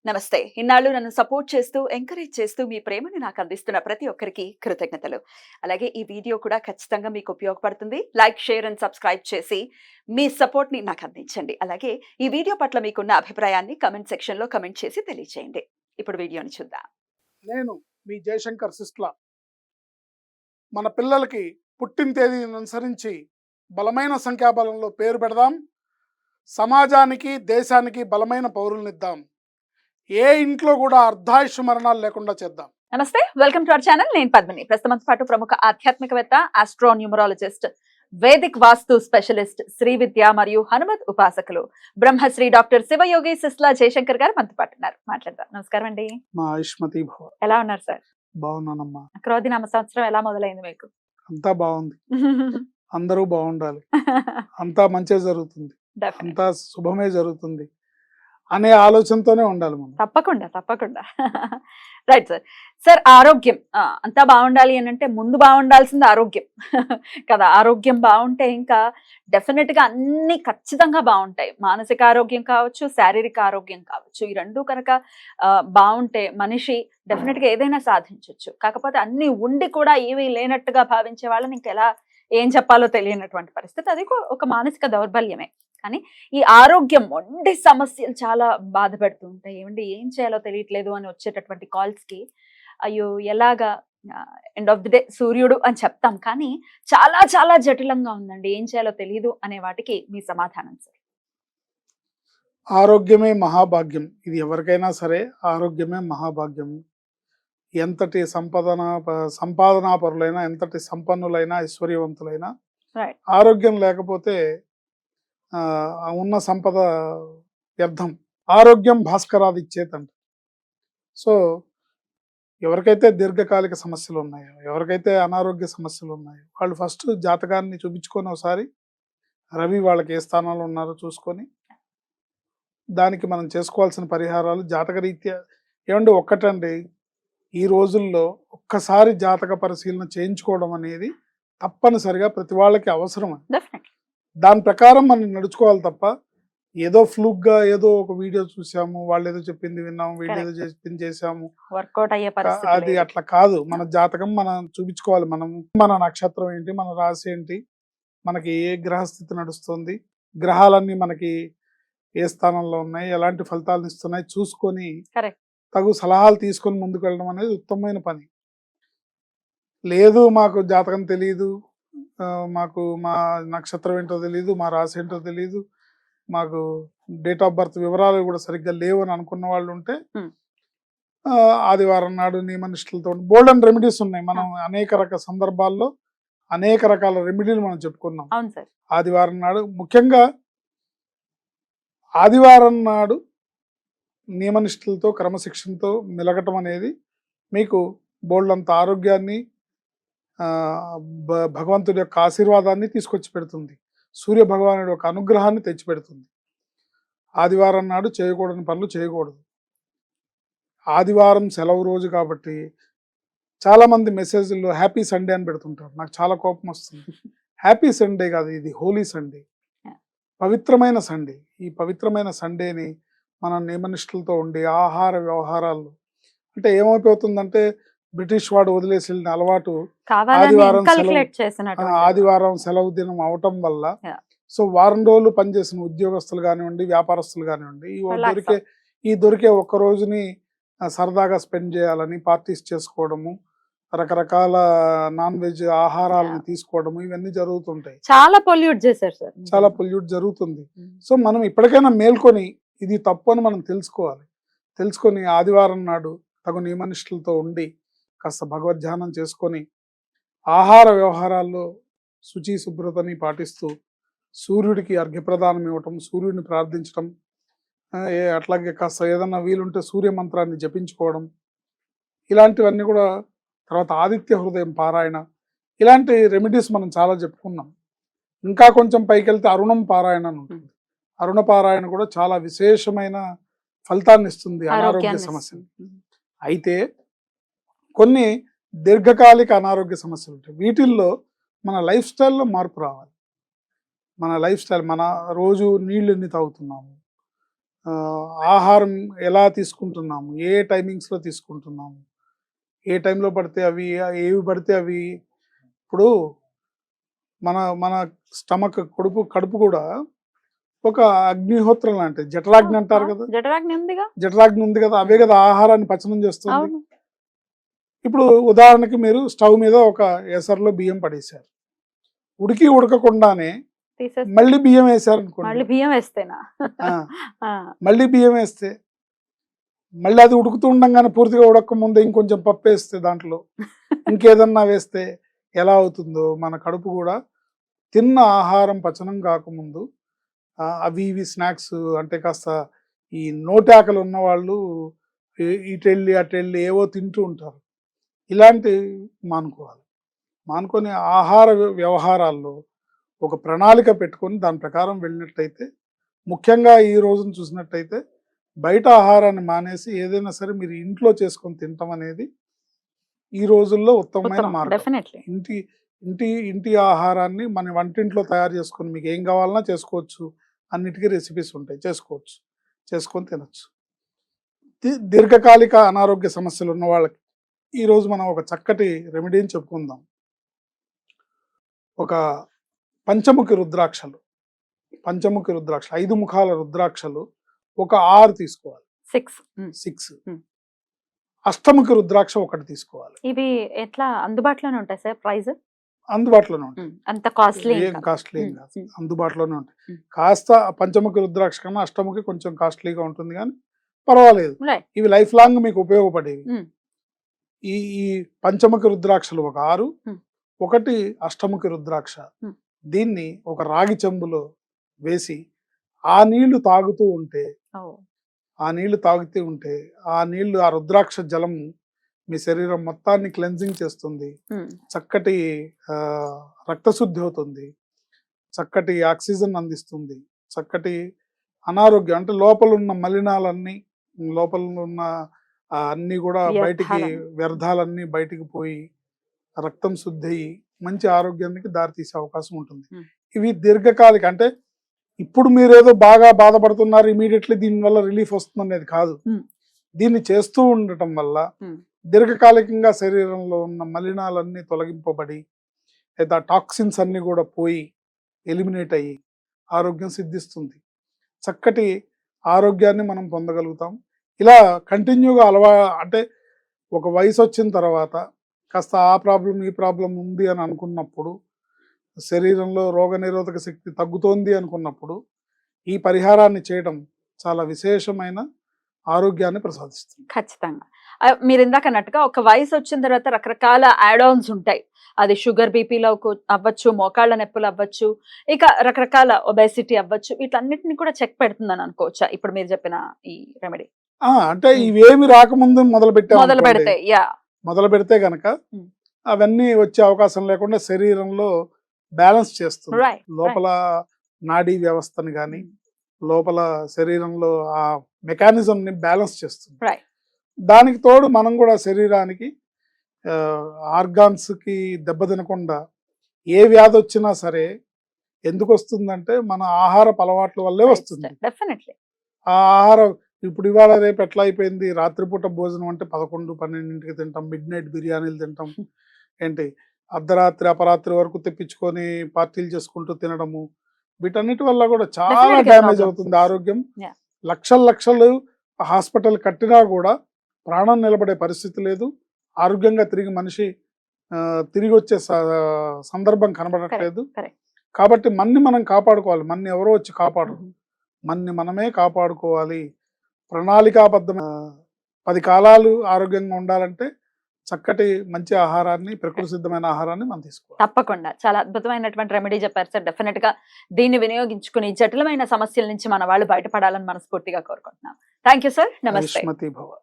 నమస్తే. ఇన్నాళ్ళు నన్ను సపోర్ట్ చేస్తూ, ఎంకరేజ్ చేస్తూ మీ ప్రేమని నాకు అందిస్తున్న ప్రతి ఒక్కరికి కృతజ్ఞతలు. అలాగే ఈ వీడియో కూడా ఖచ్చితంగా మీకు ఉపయోగపడుతుంది. లైక్, షేర్ అండ్ సబ్స్క్రైబ్ చేసి మీ సపోర్ట్‌ని నాకు అందించండి. అలాగే ఈ వీడియో పట్ల మీకున్న అభిప్రాయాన్ని కామెంట్ సెక్షన్‌లో కామెంట్ చేసి తెలియజేయండి. ఇప్పుడు వీడియోని చూద్దాం. నేను మీ జయశంకర్ సిస్ట్ల. మన పిల్లలకి పుట్టిన తేదీని అనుసరించి బలమైన సంఖ్యాబలంలో పేరు పెడదాం. సమాజానికి దేశానికి బలమైన పౌరులనిద్దాం. ఏ ఇంట్లో కూడా అర్ధాయుష్ మరణాలు లేకుండా చేద్దాం. నమస్తే. Welcome to our channel. నేను పద్మిని. ప్రస్తుతం పాటు ప్రముఖ ఆధ్యాత్మికవేత్త, ఆస్ట్రోన్యూమరాలజిస్ట్, వేదిక్ వాస్తు స్పెషలిస్ట్, శ్రీ విద్య మరియు హనుమత్ ఉపాసకులు బ్రహ్మశ్రీ డాక్టర్ శివయోగి సిస్లా జయశంకర్ గారు మనతో పాటు ఉన్నారు. మాట్లాడదాం. నమస్కారం అండి. మా ఆయుష్మతి భవ. ఎలా ఉన్నారు సార్? బాగున్నానమ్మా. క్రోధినామ సంవత్సరం ఎలా మొదలైంది మీకు? అంతా బాగుంది. అందరూ బాగుండాలి. అంతా మంచే జరుగుతుంది, అంతా శుభమే జరుగుతుంది అనే ఆలోచనతోనే ఉండాలి మనం. తప్పకుండా తప్పకుండా. Right sir. సార్, ఆరోగ్యం అంతా బాగుండాలి అని అంటే ముందు బాగుండాల్సింది ఆరోగ్యం కదా. ఆరోగ్యం బాగుంటే ఇంకా డెఫినెట్ గా అన్ని ఖచ్చితంగా బాగుంటాయి. మానసిక ఆరోగ్యం కావచ్చు, శారీరక ఆరోగ్యం కావచ్చు. ఈ రెండు కనుక బాగుంటే మనిషి డెఫినెట్ గా ఏదైనా సాధించవచ్చు. కాకపోతే అన్ని ఉండి కూడా ఏమీ లేనట్టుగా భావించే వాళ్ళని ఇంకెలా ఏం చెప్పాలో తెలియనటువంటి పరిస్థితి. అది ఒక మానసిక దౌర్బల్యమే. కానీ ఈ ఆరోగ్యం మొండి సమస్యలు చాలా బాధ పెడుతూ ఉంటాయి. ఏమండి ఏం చేయాలో తెలియట్లేదు అని వచ్చేటటువంటి కాల్స్ కి అయ్యో ఎలాగా ఎండ్ ఆఫ్ ది డే సూర్యుడు అని చెప్తాం, కానీ చాలా చాలా జటిలంగా ఉందండి, ఏం చేయాలో తెలియదు అనే వాటికి మీ సమాధానం సార్? ఆరోగ్యమే మహాభాగ్యం. ఇది ఎవరికైనా సరే ఆరోగ్యమే మహాభాగ్యం. ఎంతటి సంపాదనా పరులైనా, ఎంతటి సంపన్నులైనా, ఐశ్వర్యవంతులైనా ఆరోగ్యం లేకపోతే ఉన్న సంపద వ్యర్థం. ఆరోగ్యం భాస్కరాదిచ్చేతంట. సో ఎవరికైతే దీర్ఘకాలిక సమస్యలు ఉన్నాయో, ఎవరికైతే అనారోగ్య సమస్యలు ఉన్నాయో, వాళ్ళు ఫస్ట్ జాతకాన్ని చూపించుకొని ఒకసారి రవి వాళ్ళకి ఏ స్థానంలో ఉన్నారో చూసుకొని దానికి మనం చేసుకోవాల్సిన పరిహారాలు జాతకరీత్యా. ఏమంటే ఒక్కటండి, ఈ రోజుల్లో ఒక్కసారి జాతక పరిశీలన చేయించుకోవడం అనేది తప్పనిసరిగా ప్రతి వాళ్ళకి అవసరం. దాని ప్రకారం మనం నడుచుకోవాలి తప్ప ఏదో ఫ్లూక్గా ఏదో ఒక వీడియో చూసాము, వాళ్ళు ఏదో చెప్పింది విన్నాము, వీళ్ళు ఏదో చెప్పింది చేసాము, వర్కౌట్ అయ్యే అది అట్లా కాదు. మన జాతకం మనం చూపించుకోవాలి. మనం మన నక్షత్రం ఏంటి, మన రాశి ఏంటి, మనకి ఏ గ్రహస్థితి నడుస్తుంది, గ్రహాలన్నీ మనకి ఏ స్థానంలో ఉన్నాయి, ఎలాంటి ఫలితాలను ఇస్తున్నాయి చూసుకొని తగు సలహాలు తీసుకొని ముందుకు వెళ్ళడం అనేది ఉత్తమమైన పని. లేదు మాకు జాతకం తెలియదు, మాకు మా నక్షత్రం ఏంటో తెలియదు, మా రాశి ఏంటో తెలియదు, మాకు డేట్ ఆఫ్ బర్త్ వివరాలు కూడా సరిగ్గా లేవు అని అనుకున్న వాళ్ళు ఉంటే ఆదివారం నాడు నియమనిష్టలతో బోల్డ్ అండ్ రెమెడీస్ ఉన్నాయి. మనం అనేక సందర్భాల్లో అనేక రకాల రెమెడీలు మనం చెప్పుకున్నాం. ఆదివారం నాడు, ముఖ్యంగా ఆదివారం నాడు నియమనిష్టలతో క్రమశిక్షణతో మెలగటం అనేది మీకు బోల్డ్ అంత ఆరోగ్యాన్ని, భగవంతుడి యొక్క ఆశీర్వాదాన్ని తీసుకొచ్చి పెడుతుంది. సూర్య భగవానుడి యొక్క అనుగ్రహాన్ని తెచ్చిపెడుతుంది. ఆదివారం నాడు చేయకూడని పనులు చేయకూడదు. ఆదివారం సెలవు రోజు కాబట్టి చాలామంది మెసేజ్ల్లో హ్యాపీ సండే అని పెడుతుంటారు. నాకు చాలా కోపం వస్తుంది. హ్యాపీ సండే కాదు, ఇది హోలీ సండే, పవిత్రమైన సండే. ఈ పవిత్రమైన సండేని మన నియమనిష్టలతో ఉండి ఆహార వ్యవహారాలు, అంటే ఏమైపోతుందంటే బ్రిటిష్ వాడు వదిలేసి వెళ్ళిన అలవాటు ఆదివారం సెలవు దినం అవటం వల్ల, సో వారం రోజులు పనిచేసిన ఉద్యోగస్తులు కానివ్వండి, వ్యాపారస్తులు కానివ్వండి, ఈ దొరికే ఒక్క రోజుని సరదాగా స్పెండ్ చేయాలని పార్టీస్ చేసుకోవడము, రకరకాల నాన్ వెజ్ ఆహారాలను తీసుకోవడము, ఇవన్నీ జరుగుతుంటాయి. చాలా పొల్యూట్ చేశారు సార్, చాలా పొల్యూట్ జరుగుతుంది. సో మనం ఇప్పటికైనా మేల్కొని ఇది తప్పు అని మనం తెలుసుకోవాలి. తెలుసుకొని ఆదివారం నాడు తగు నియమనిష్టలతో ఉండి కాస్త భగవద్ధ్యానం చేసుకొని ఆహార వ్యవహారాల్లో శుచి శుభ్రతని పాటిస్తూ సూర్యుడికి అర్ఘ్యప్రదానం ఇవ్వటం, సూర్యుడిని ప్రార్థించడం, అట్లాగే కాస్త ఏదన్నా వీలుంటే సూర్య మంత్రాన్ని జపించుకోవడం, ఇలాంటివన్నీ కూడా. తర్వాత ఆదిత్య హృదయం పారాయణ, ఇలాంటి రెమెడీస్ మనం చాలా చెప్పుకున్నాం. ఇంకా కొంచెం పైకి వెళ్తే అరుణం పారాయణ అని ఉంటుంది. అరుణ పారాయణ కూడా చాలా విశేషమైన ఫలితాన్ని ఇస్తుంది అనారోగ్య సమస్యలు. అయితే కొన్ని దీర్ఘకాలిక అనారోగ్య సమస్యలు ఉంటాయి. వీటిల్లో మన లైఫ్ స్టైల్లో మార్పు రావాలి. మన లైఫ్ స్టైల్, మన రోజు నీళ్ళు ఎన్ని తాగుతున్నాము, ఆహారం ఎలా తీసుకుంటున్నాము, ఏ టైమింగ్స్లో తీసుకుంటున్నాము, ఏ టైంలో పడితే అవి ఏవి పడితే అవి. ఇప్పుడు మన మన స్టమక్ కడుపు కూడా ఒక అగ్నిహోత్రం లాంటిది, జఠరాగ్ని అంటారు కదా, జఠరాగ్ని ఉందిగా. జఠరాగ్ని ఉంది కదా, అవే కదా ఆహారాన్ని పచనం చేస్తుంది. అవును. ఇప్పుడు ఉదాహరణకి మీరు స్టవ్ మీద ఒక ఎసర్లో బియ్యం పడేశారు, ఉడకకుండానే తీసేస్తే మళ్ళీ బియ్యం వేసారు మళ్ళీ అనుకోండి, బియ్యం వేస్తేనా? మళ్ళీ బియ్యం వేస్తే మళ్ళీ అది ఉడుకుతూ ఉండంగానే పూర్తిగా ఉడక ముందే ఇంకొంచెం పప్పు వేస్తే దాంట్లో ఇంకేదన్నా వేస్తే ఎలా అవుతుందో మన కడుపు కూడా తిన్న ఆహారం పచనం కాకముందు అవి ఇవి స్నాక్స్ అంటే కాస్త ఈ నోటాకలు ఉన్న వాళ్ళు ఇటెళ్ళి అటెళ్ళి ఏవో తింటూ ఉంటారు. ఇలాంటి మానుకొని ఆహార వ్యవహారాల్లో ఒక ప్రణాళిక పెట్టుకొని దాని ప్రకారం వెళ్ళినట్టయితే, ముఖ్యంగా ఈ రోజును చూసినట్టయితే బయట ఆహారాన్ని మానేసి ఏదైనా సరే మీరు ఇంట్లో చేసుకొని తినటం అనేది ఈ రోజుల్లో ఉత్తమమైన మార్గం. ఇంటి ఆహారాన్ని మన వంటింట్లో తయారు చేసుకొని మీకు ఏం కావాలన్నా చేసుకోవచ్చు, అన్నిటికీ రెసిపీస్ ఉంటాయి, చేసుకొని తినచ్చు. దీర్ఘకాలిక అనారోగ్య సమస్యలు ఉన్న వాళ్ళకి ఈరోజు మనం ఒక చక్కటి రెమెడీని చెప్పుకుందాం. ఒక పంచముఖి రుద్రాక్షలు 5 ముఖాల రుద్రాక్షలు ఒక 6 తీసుకోవాలి. 6 అష్టముఖి రుద్రాక్ష ఒకటి తీసుకోవాలి. ఇవి ఎట్లా అందుబాటులోనే ఉంటాయి సార్? ప్రైస్ అందుబాటులోనే ఉంటాయి, అంత కాస్ట్లీ ఏం కాదు, అందుబాటులోనే ఉంటాయి. కాస్త పంచముఖి రుద్రాక్ష కన్నా అష్టముఖి కొంచెం కాస్ట్లీగా ఉంటుంది, కానీ పర్వాలేదు, ఇవి లైఫ్ లాంగ్ మీకు ఉపయోగపడేవి. ఈ పంచముఖి రుద్రాక్షలు ఒక 6, ఒకటి అష్టముఖి రుద్రాక్ష. దీన్ని ఒక రాగి చెంబులో వేసి ఆ నీళ్లు తాగుతూ ఉంటే ఆ రుద్రాక్ష జలం మీ శరీరం మొత్తాన్ని క్లెన్జింగ్ చేస్తుంది, చక్కటి రక్తశుద్ధి అవుతుంది, చక్కటి ఆక్సిజన్ అందిస్తుంది, చక్కటి అనారోగ్యం అంటే లోపల ఉన్న మలినాలన్నీ, లోపల ఉన్న అన్నీ కూడా బయటికి, వ్యర్థాలన్నీ బయటికి పోయి రక్తం శుద్ధి అయ్యి మంచి ఆరోగ్యానికి దారితీసే అవకాశం ఉంటుంది. ఇవి దీర్ఘకాలిక, అంటే ఇప్పుడు మీరేదో బాగా బాధపడుతున్నారు ఇమీడియట్లీ దీనివల్ల రిలీఫ్ వస్తుంది అనేది కాదు. దీన్ని చేస్తూ ఉండటం వల్ల దీర్ఘకాలికంగా శరీరంలో ఉన్న మలినాలన్నీ తొలగింపబడి లేదా టాక్సిన్స్ అన్నీ కూడా పోయి ఎలిమినేట్ అయ్యి ఆరోగ్యం సిద్ధిస్తుంది, చక్కటి ఆరోగ్యాన్ని మనం పొందగలుగుతాం. ఇలా కంటిన్యూగా అంటే ఒక వయసు వచ్చిన తర్వాత కాస్త ఆ ప్రాబ్లం ఈ ప్రాబ్లం ఉంది అని అనుకున్నప్పుడు, శరీరంలో రోగనిరోధక శక్తి తగ్గుతోంది అనుకున్నప్పుడు ఈ పరిహారాన్ని చేయడం చాలా విశేషమైన ఆరోగ్యాన్ని ప్రసాదిస్తుంది. ఖచ్చితంగా. మీరు ఇందాక అన్నట్టుగా ఒక వయసు వచ్చిన తర్వాత రకరకాల యాడ్-ఆన్స్ ఉంటాయి. అది షుగర్, బీపీలో అవ్వచ్చు, మోకాళ్ళ నొప్పులు అవ్వచ్చు, ఇక రకరకాల ఒబేసిటీ అవ్వచ్చు. వీటన్నిటిని కూడా చెక్ పెడుతుందని అనుకోవచ్చా ఇప్పుడు మీరు చెప్పిన ఈ రెమెడీ? అంటే ఇవేమి రాకముందు మొదలు పెడితే గనక అవన్నీ వచ్చే అవకాశం లేకుండా శరీరంలో బ్యాలెన్స్ చేస్తుంది. లోపల నాడీ వ్యవస్థని కానీ లోపల శరీరంలో ఆ మెకానిజం ని బ్యాలెన్స్ చేస్తుంది. దానికి తోడు మనం కూడా శరీరానికి ఆర్గాన్స్ కి దెబ్బ తినకుండా ఏ వ్యాధి వచ్చినా సరే ఎందుకు వస్తుందంటే మన ఆహారపు అలవాట్ల వల్లే వస్తుంది. ఆ ఆహారం ఇప్పుడు ఇవాళ రేపు ఎట్లా అయిపోయింది, రాత్రిపూట భోజనం అంటే 11-12కి తింటాం, మిడ్ నైట్ బిర్యానీలు తింటాం, ఏంటి అర్ధరాత్రి అపరాత్రి వరకు తెప్పించుకొని పార్టీలు చేసుకుంటూ తినడము, వీటన్నిటి వల్ల కూడా చాలా డ్యామేజ్ అవుతుంది ఆరోగ్యం. లక్షలు హాస్పిటల్ కట్టినా కూడా ప్రాణం నిలబడే పరిస్థితి లేదు, ఆరోగ్యంగా మనిషి తిరిగి వచ్చే సందర్భం కనబడట్లేదు. కాబట్టి మనం కాపాడుకోవాలి, ఎవరో వచ్చి కాపాడరు, మనమే కాపాడుకోవాలి. ప్రణాళికాబద్ధమైన 10 కాలాలు ఆరోగ్యంగా ఉండాలంటే చక్కటి మంచి ఆహారాన్ని, ప్రకృతి సిద్ధమైన ఆహారాన్ని మనం తీసుకోవాలి. తప్పకుండా చాలా అద్భుతమైనటువంటి రెమెడీ చెప్పారు సార్. డెఫినెట్ గా దీన్ని వినియోగించుకుని జటిలమైన సమస్యల నుంచి మన వాళ్ళు బయటపడాలని మనస్ఫూర్తిగా కోరుకుంటున్నాం. Thank you sir. నమస్తే.